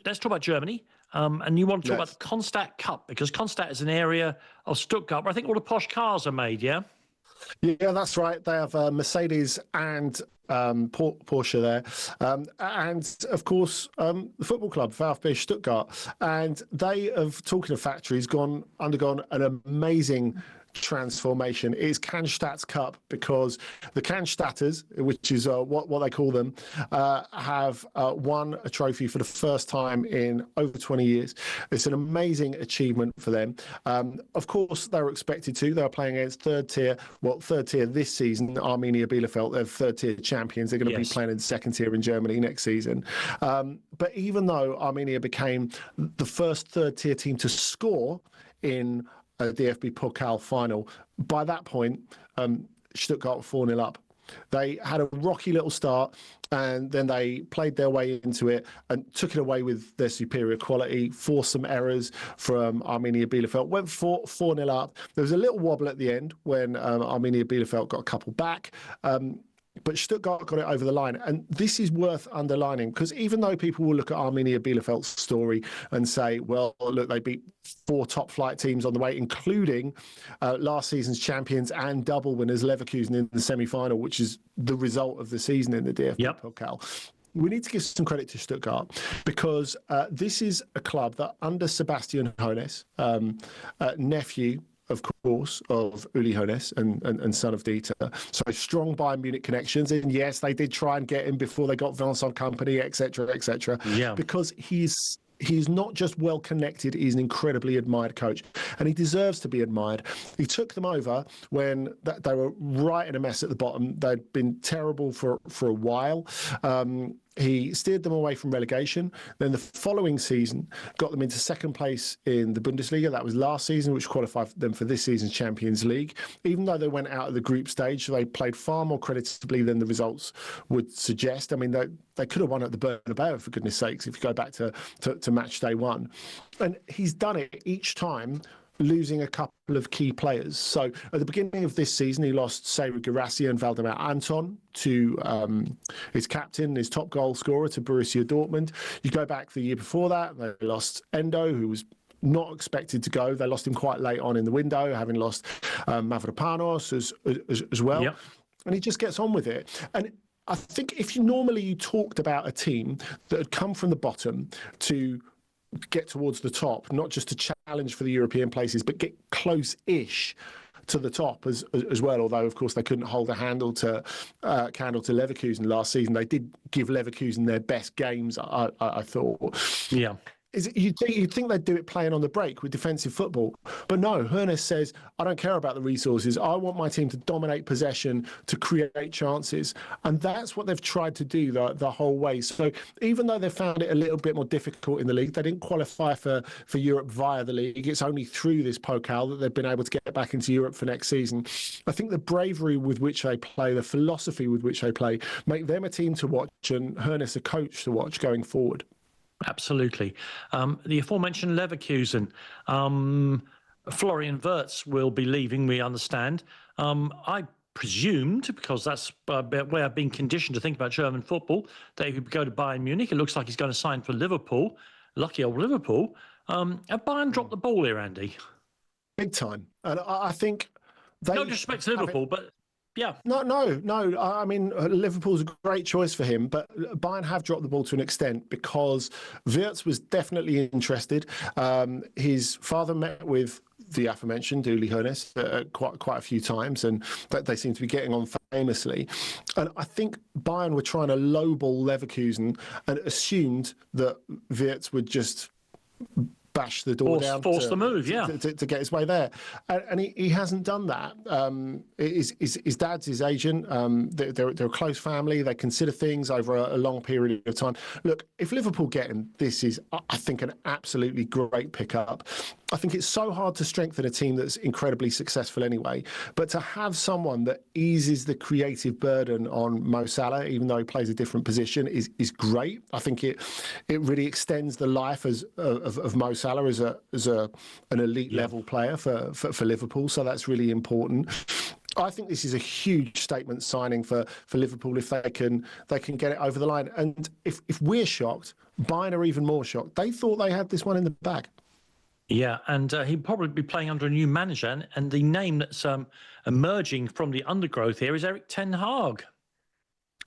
let's talk about Germany. And you want to talk Yes. about the Constat Cup, because Constat is an area of Stuttgart where I think all the posh cars are made, yeah? Yeah, that's right. They have Mercedes and Porsche there. And, of course, the football club, VfB Stuttgart. And they have, talking of factories, undergone an amazing transformation. It's Cannstatt's Cup because the Cannstatters, which is what they call them, have won a trophy for the first time in over 20 years. It's an amazing achievement for them. Of course, they were expected to. They were playing against third tier this season, Arminia Bielefeld. They're third tier champions. They're going to be playing in second tier in Germany next season. But even though Arminia became the first third tier team to score in the DFB Pokal final, by that point, Stuttgart were 4-0 up. They had a rocky little start, and then they played their way into it and took it away with their superior quality, forced some errors from Arminia Bielefeld, went 4-0 up. There was a little wobble at the end when Arminia Bielefeld got a couple back. But Stuttgart got it over the line. And this is worth underlining, because even though people will look at Arminia Bielefeld's story and say, well, look, they beat 4 top-flight teams on the way, including last season's champions and double winners Leverkusen in the semi-final, which is the result of the season in the DFB Pokal. We need to give some credit to Stuttgart, because this is a club that under Sebastian Hoeneß, nephew, of course, of Uli Hoeneß and son of Dieter. So strong Bayern Munich connections. And yes, they did try and get him before they got Vincent Kompany, etc., etc. Yeah. Because he's not just well connected, he's an incredibly admired coach, and he deserves to be admired. He took them over when they were right in a mess at the bottom. They'd been terrible for a while. He steered them away from relegation. Then the following season got them into second place in the Bundesliga. That was last season, which qualified them for this season's Champions League. Even though they went out of the group stage, they played far more creditably than the results would suggest. I mean, they could have won at the Bernabeu, for goodness sakes, if you go back to match day 1. And he's done it each time, losing a couple of key players. So at the beginning of this season, he lost Seru Girassi and Valdemar Anton to his captain, his top goal scorer, to Borussia Dortmund. You go back the year before that, they lost Endo, who was not expected to go. They lost him quite late on in the window, having lost Mavropanos as well. Yep. And he just gets on with it. And I think if you talked about a team that had come from the bottom to get towards the top, not just to challenge for the European places, but get close-ish to the top as well. Although, of course, they couldn't hold a candle to Leverkusen last season. They did give Leverkusen their best games, I thought. Yeah. You'd think they'd do it playing on the break with defensive football. But no, Hoeneß says, I don't care about the resources. I want my team to dominate possession, to create chances. And that's what they've tried to do the whole way. So even though they found it a little bit more difficult in the league, they didn't qualify for Europe via the league. It's only through this Pokal that they've been able to get back into Europe for next season. I think the bravery with which they play, the philosophy with which they play, make them a team to watch and Hoeneß a coach to watch going forward. Absolutely. The aforementioned Leverkusen, Florian Wirtz will be leaving, we understand. I presumed, because that's where I've been conditioned to think about German football, that he would go to Bayern Munich. It looks like he's going to sign for Liverpool. Lucky old Liverpool. Have Bayern dropped the ball here, Andy? Big time. And I think they... No disrespect to Liverpool, but... Yeah. No. I mean, Liverpool's a great choice for him, but Bayern have dropped the ball to an extent because Wirtz was definitely interested. His father met with the aforementioned Uli Hoeneß quite a few times, and they seem to be getting on famously. And I think Bayern were trying to lowball Leverkusen and assumed that Wirtz would just bash the door down, force the move, to get his way there, and he hasn't done that. His dad's his agent. They're a close family. They consider things over a long period of time. Look, if Liverpool get him, this is, I think, an absolutely great pickup. I think it's so hard to strengthen a team that's incredibly successful anyway, but to have someone that eases the creative burden on Mo Salah, even though he plays a different position, is great. I think it really extends the life of Mo Salah as an elite level player for Liverpool. So that's really important. I think this is a huge statement signing for Liverpool if they can get it over the line. And if we're shocked, Bayern are even more shocked. They thought they had this one in the bag. Yeah, and he'd probably be playing under a new manager. And the name that's emerging from the undergrowth here is Erik ten Hag.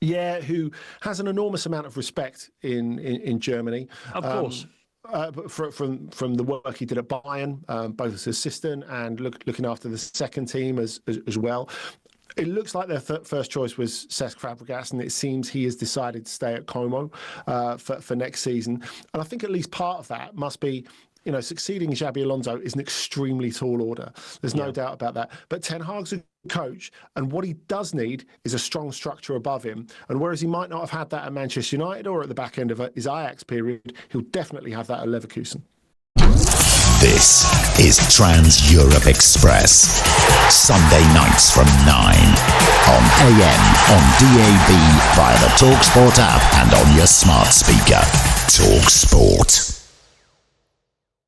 Yeah, who has an enormous amount of respect in Germany. Of course. From the work he did at Bayern, both as assistant and looking after the second team as well. It looks like their first choice was Cesc Fabregas, and it seems he has decided to stay at Como for next season. And I think at least part of that must be, succeeding Xabi Alonso is an extremely tall order. There's no doubt about that. But Ten Hag's a coach, and what he does need is a strong structure above him. And whereas he might not have had that at Manchester United or at the back end of his Ajax period, he'll definitely have that at Leverkusen. This is Trans-Europe Express. Sunday nights from 9 on AM, on DAB, via the talkSPORT app and on your smart speaker. talkSPORT.